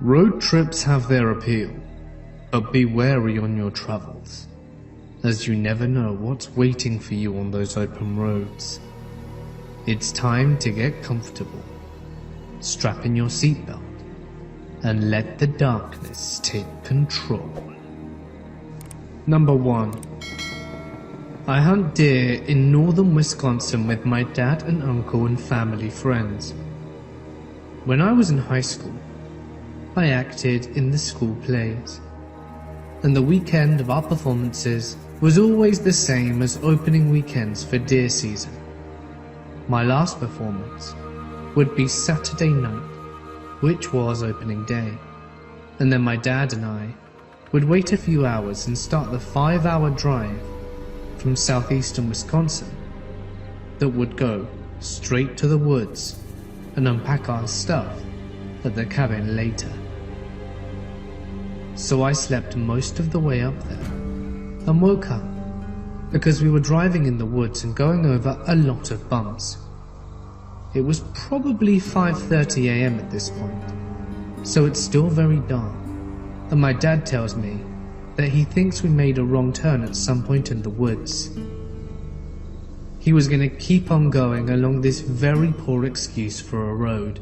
Road trips have their appeal, but be wary on your travels, as you never know what's waiting for you on those open roads. It's time to get comfortable, strap in your seatbelt, and let the darkness take control. Number 1. I hunt deer in northern Wisconsin with my dad and uncle and family friends. When I was in high school, I acted in the school plays, and the weekend of our performances was always the same as opening weekends for deer season. My last performance would be Saturday night, which was opening day, and then my dad and I would wait a few hours and start the 5-hour drive from southeastern Wisconsin that would go straight to the woods and unpack our stuff at the cabin later. So I slept most of the way up there and woke up because we were driving in the woods and going over a lot of bumps. It was probably 5:30 a.m. at this point, so it's still very dark, and my dad tells me that he thinks we made a wrong turn at some point in the woods. He was going to keep on going along this very poor excuse for a road,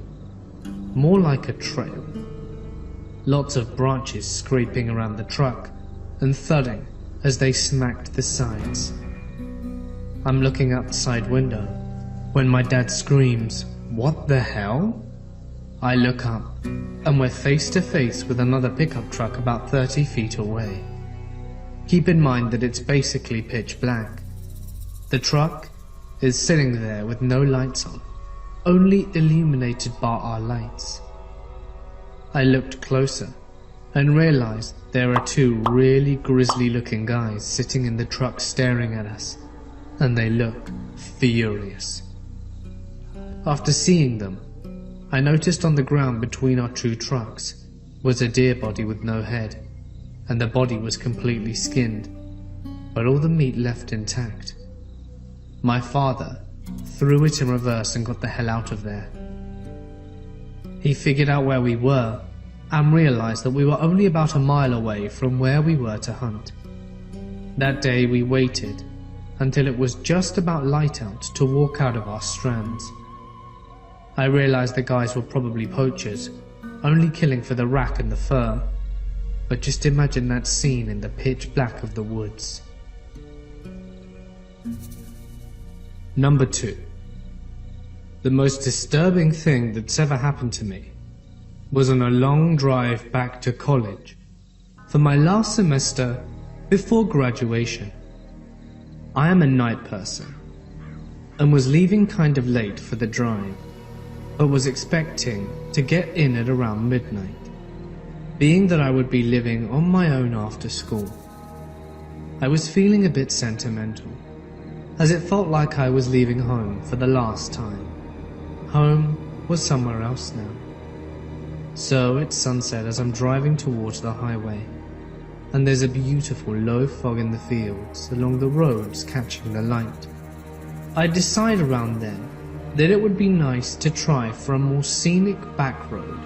more like a trail. Lots of branches scraping around the truck and thudding as they smacked the sides. I'm looking out the side window when my dad screams, "What the hell?" I look up and we're face to face with another pickup truck about 30 feet away. Keep in mind that it's basically pitch black. The truck is sitting there with no lights on, only illuminated by our lights. I looked closer and realized there are 2 really grisly looking guys sitting in the truck staring at us, and they look furious. After seeing them, I noticed on the ground between our 2 trucks was a deer body with no head, and the body was completely skinned, but all the meat left intact. My father threw it in reverse and got the hell out of there. He figured out where we were and realized that we were only about a mile away from where we were to hunt. That day we waited until it was just about light out to walk out of our strands. I realized the guys were probably poachers, only killing for the rack and the fur, but just imagine that scene in the pitch black of the woods. Number 2. The most disturbing thing that's ever happened to me was on a long drive back to college for my last semester before graduation. I am a night person and was leaving kind of late for the drive, but was expecting to get in at around midnight, being that I would be living on my own after school. I was feeling a bit sentimental, as it felt like I was leaving home for the last time. Home was somewhere else now. So it's sunset as I'm driving towards the highway, and there's a beautiful low fog in the fields along the roads catching the light. I decide around then that it would be nice to try for a more scenic back road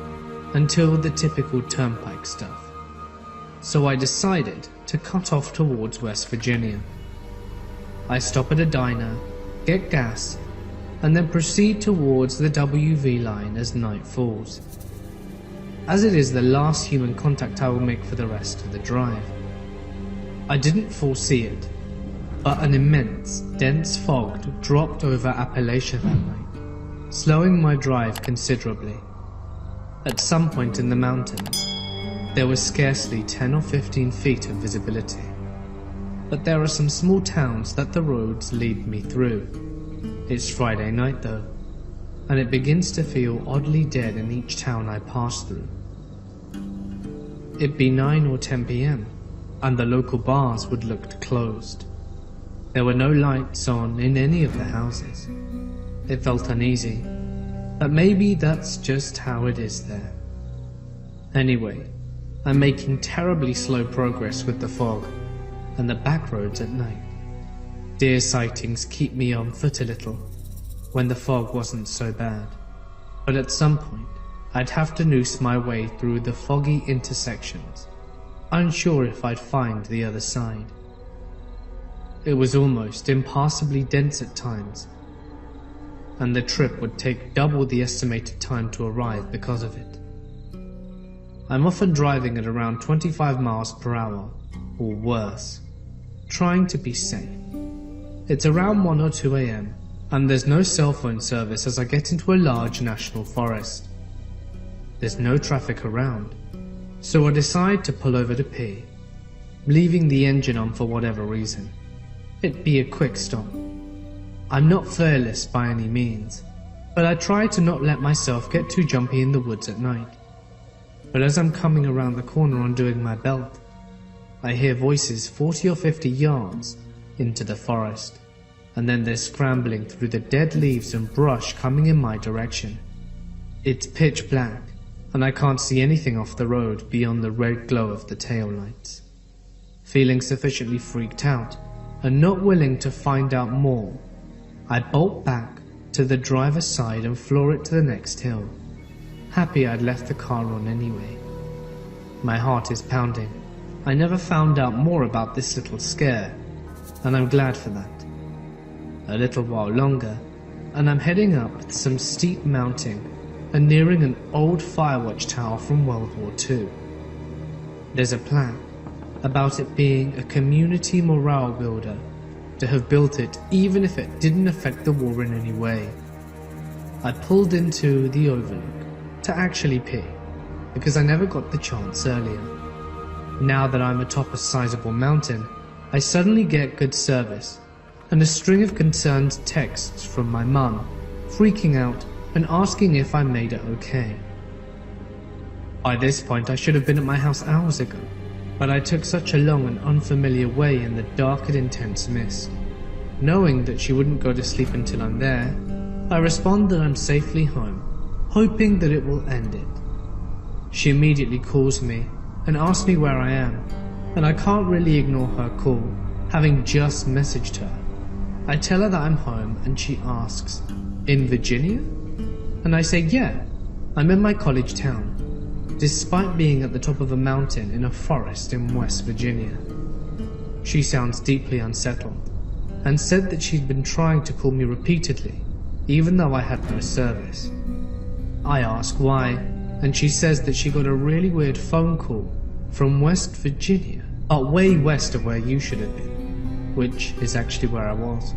until the typical turnpike stuff. So I decided to cut off towards West Virginia. I stop at a diner, get gas, and then proceed towards the WV line as night falls, as it is the last human contact I will make for the rest of the drive. I didn't foresee it, but an immense, dense fog dropped over Appalachia that night, slowing my drive considerably. At some point in the mountains, there was scarcely 10 or 15 feet of visibility, but there are some small towns that the roads lead me through. It's Friday night though, and it begins to feel oddly dead in each town I pass through. It'd be 9 or 10 p.m, and the local bars would look closed. There were no lights on in any of the houses. It felt uneasy, but maybe that's just how it is there. Anyway, I'm making terribly slow progress with the fog and the back roads at night. Deer sightings keep me on foot a little when the fog wasn't so bad, but at some point I'd have to noose my way through the foggy intersections, unsure if I'd find the other side. It was almost impassably dense at times, and the trip would take double the estimated time to arrive because of it. I'm often driving at around 25 miles per hour, or worse, trying to be safe. It's around 1 or 2 a.m, and there's no cell phone service as I get into a large national forest. There's no traffic around, so I decide to pull over to pee, leaving the engine on for whatever reason. It'd be a quick stop. I'm not fearless by any means, but I try to not let myself get too jumpy in the woods at night. But as I'm coming around the corner undoing my belt, I hear voices 40 or 50 yards into the forest, and then they're scrambling through the dead leaves and brush coming in my direction. It's pitch black, and I can't see anything off the road beyond the red glow of the taillights. Feeling sufficiently freaked out, and not willing to find out more, I bolt back to the driver's side and floor it to the next hill, happy I'd left the car on anyway. My heart is pounding. I never found out more about this little scare, and I'm glad for that. A little while longer, and I'm heading up some steep mountain and nearing an old firewatch tower from World War II. There's a plaque about it being a community morale builder, to have built it even if it didn't affect the war in any way. I pulled into the overlook to actually pee, because I never got the chance earlier. Now that I'm atop a sizable mountain, I suddenly get good service, and a string of concerned texts from my mum, freaking out and asking if I made it okay. By this point I should have been at my house hours ago, but I took such a long and unfamiliar way in the dark and intense mist. Knowing that she wouldn't go to sleep until I'm there, I respond that I'm safely home, hoping that it will end it. She immediately calls me and asks me where I am, and I can't really ignore her call, having just messaged her. I tell her that I'm home, and she asks, "In Virginia?" And I say, "Yeah, I'm in my college town," despite being at the top of a mountain in a forest in West Virginia. She sounds deeply unsettled, and said that she'd been trying to call me repeatedly, even though I had no service. I ask why, and she says that she got a really weird phone call from West Virginia, but way west of where you should have been, which is actually where I was.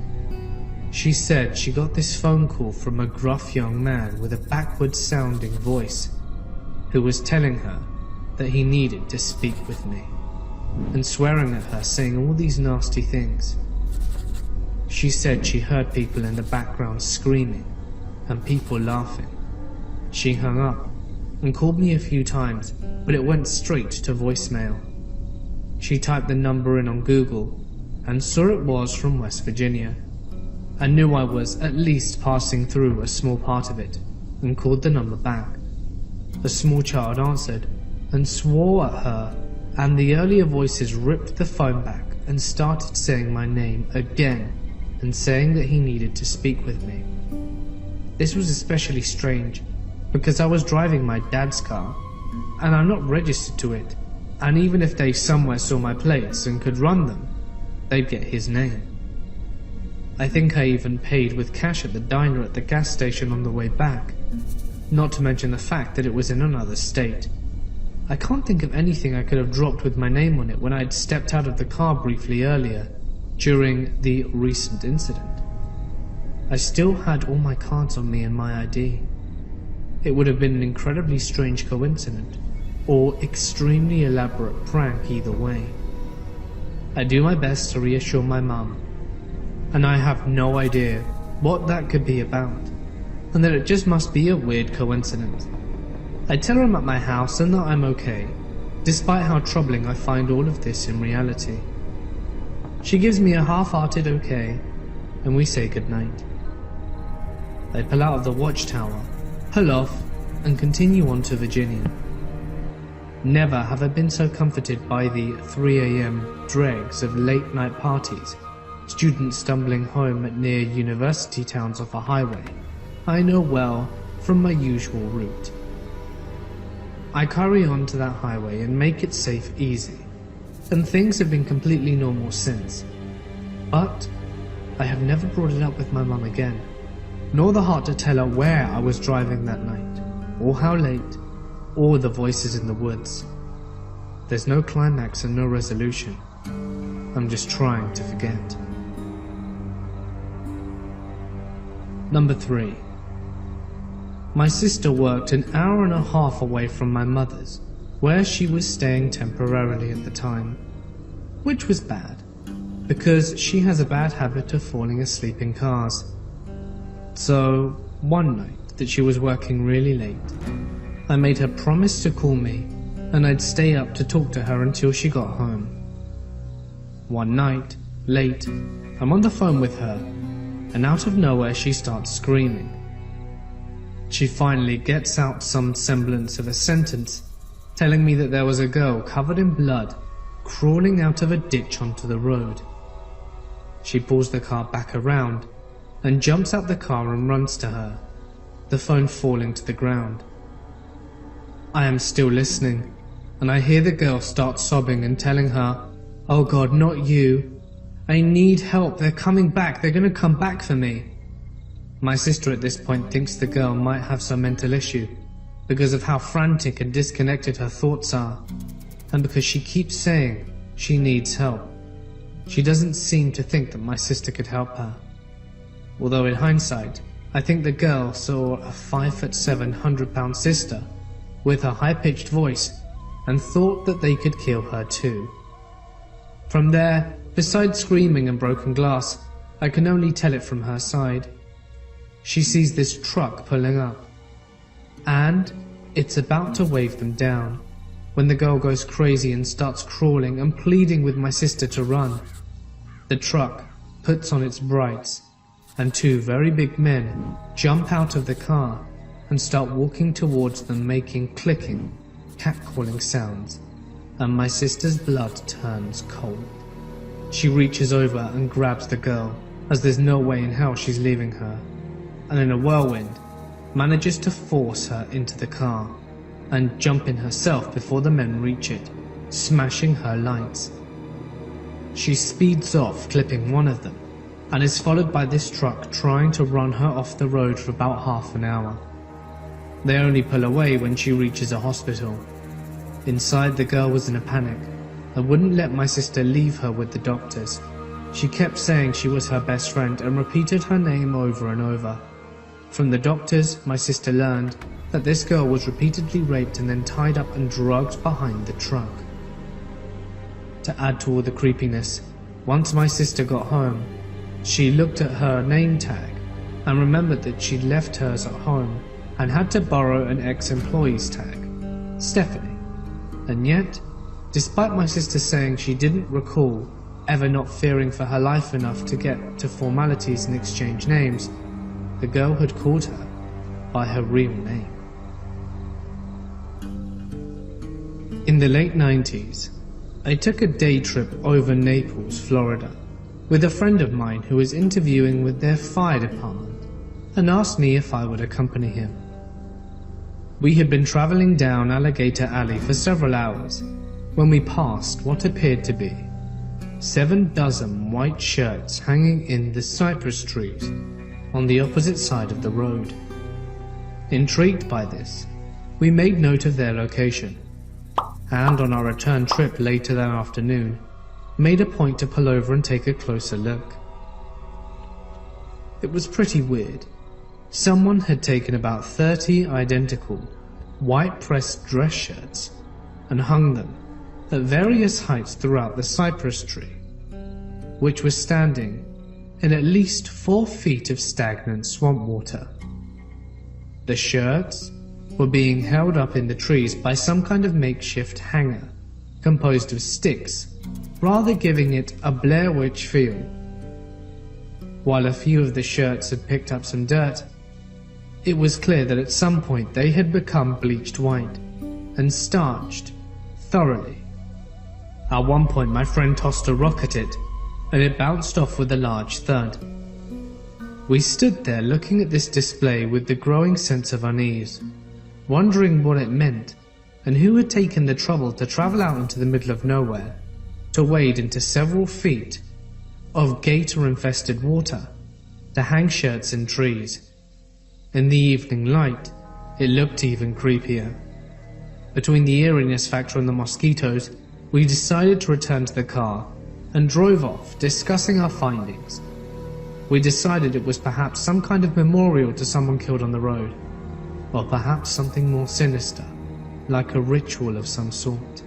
She said she got this phone call from a gruff young man with a backwards sounding voice, who was telling her that he needed to speak with me, and swearing at her, saying all these nasty things. She said she heard people in the background screaming and people laughing. She hung up and called me a few times, but it went straight to voicemail. She typed the number in on Google and saw it was from West Virginia. I knew I was at least passing through a small part of it and called the number back. A small child answered and swore at her, and the earlier voices ripped the phone back and started saying my name again and saying that he needed to speak with me. This was especially strange because I was driving my dad's car and I'm not registered to it, and even if they somewhere saw my plates and could run them, they'd get his name. I think I even paid with cash at the diner at the gas station on the way back, not to mention the fact that it was in another state. I can't think of anything I could have dropped with my name on it when I'd stepped out of the car briefly earlier, during the recent incident. I still had all my cards on me and my ID. It would have been an incredibly strange coincidence, or extremely elaborate prank either way. I do my best to reassure my mum, and I have no idea what that could be about, and that it just must be a weird coincidence. I tell her I'm at my house and that I'm okay, despite how troubling I find all of this in reality. She gives me a half-hearted okay, and we say goodnight. I pull out of the watchtower, pull off, and continue on to Virginia. Never have I been so comforted by the 3 a.m. dregs of late-night parties, students stumbling home at near university towns off a highway I know well from my usual route. I carry on to that highway and make it safe easy, and things have been completely normal since. But I have never brought it up with my mum again, nor the heart to tell her where I was driving that night, or how late, or the voices in the woods. There's no climax and no resolution. I'm just trying to forget. Number 3. My sister worked an hour and a half away from my mother's, where she was staying temporarily at the time, which was bad, because she has a bad habit of falling asleep in cars. So, one night that she was working really late, I made her promise to call me, and I'd stay up to talk to her until she got home. One night, late, I'm on the phone with her, and out of nowhere she starts screaming. She finally gets out some semblance of a sentence, telling me that there was a girl covered in blood crawling out of a ditch onto the road. She pulls the car back around and jumps out the car and runs to her, the phone falling to the ground. I am still listening, and I hear the girl start sobbing and telling her, "Oh God, not you. I need help. They're coming back. They're going to come back for me." My sister at this point thinks the girl might have some mental issue because of how frantic and disconnected her thoughts are, and because she keeps saying she needs help. She doesn't seem to think that my sister could help her. Although in hindsight, I think the girl saw a 5'7", 100-pound sister with her high-pitched voice and thought that they could kill her too. From there, besides screaming and broken glass, I can only tell it from her side. She sees this truck pulling up, and it's about to wave them down, when the girl goes crazy and starts crawling and pleading with my sister to run. The truck puts on its brights, and 2 very big men jump out of the car and start walking towards them, making clicking, catcalling sounds, and my sister's blood turns cold. She reaches over and grabs the girl, as there's no way in hell she's leaving her, and in a whirlwind manages to force her into the car and jump in herself before the men reach it, smashing her lights. She speeds off, clipping one of them, and is followed by this truck trying to run her off the road for about half an hour. They only pull away when she reaches a hospital. Inside, the girl was in a panic and wouldn't let my sister leave her with the doctors. She kept saying she was her best friend and repeated her name over and over. From the doctors, my sister learned that this girl was repeatedly raped and then tied up and dragged behind the truck. To add to all the creepiness, once my sister got home, she looked at her name tag and remembered that she'd left hers at home and had to borrow an ex-employee's tag, Stephanie. And yet, despite my sister saying she didn't recall ever not fearing for her life enough to get to formalities and exchange names, the girl had called her by her real name. In the late 90s, I took a day trip over Naples, Florida, with a friend of mine who was interviewing with their fire department and asked me if I would accompany him. We had been traveling down Alligator Alley for several hours when we passed what appeared to be 7 dozen white shirts hanging in the cypress trees on the opposite side of the road. Intrigued by this, we made note of their location, and on our return trip later that afternoon, made a point to pull over and take a closer look. It was pretty weird. Someone had taken about 30 identical white pressed dress shirts and hung them at various heights throughout the cypress tree, which was standing in at least 4 feet of stagnant swamp water. The shirts were being held up in the trees by some kind of makeshift hanger composed of sticks, rather giving it a Blair Witch feel. While a few of the shirts had picked up some dirt, it was clear that at some point they had become bleached white and starched thoroughly. At one point my friend tossed a rock at it, and it bounced off with a large thud. We stood there looking at this display with the growing sense of unease, wondering what it meant and who had taken the trouble to travel out into the middle of nowhere to wade into several feet of gator-infested water to hang shirts in trees. In the evening light, it looked even creepier. Between the eeriness factor and the mosquitoes, we decided to return to the car and drove off, discussing our findings. We decided it was perhaps some kind of memorial to someone killed on the road, or perhaps something more sinister, like a ritual of some sort.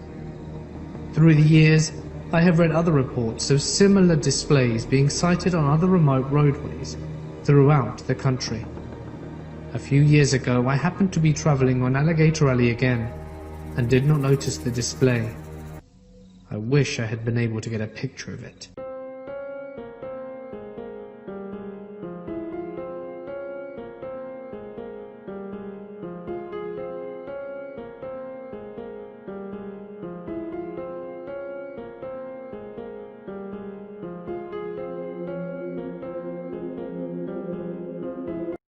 Through the years, I have read other reports of similar displays being sighted on other remote roadways throughout the country. A few years ago, I happened to be traveling on Alligator Alley again, and did not notice the display. I wish I had been able to get a picture of it.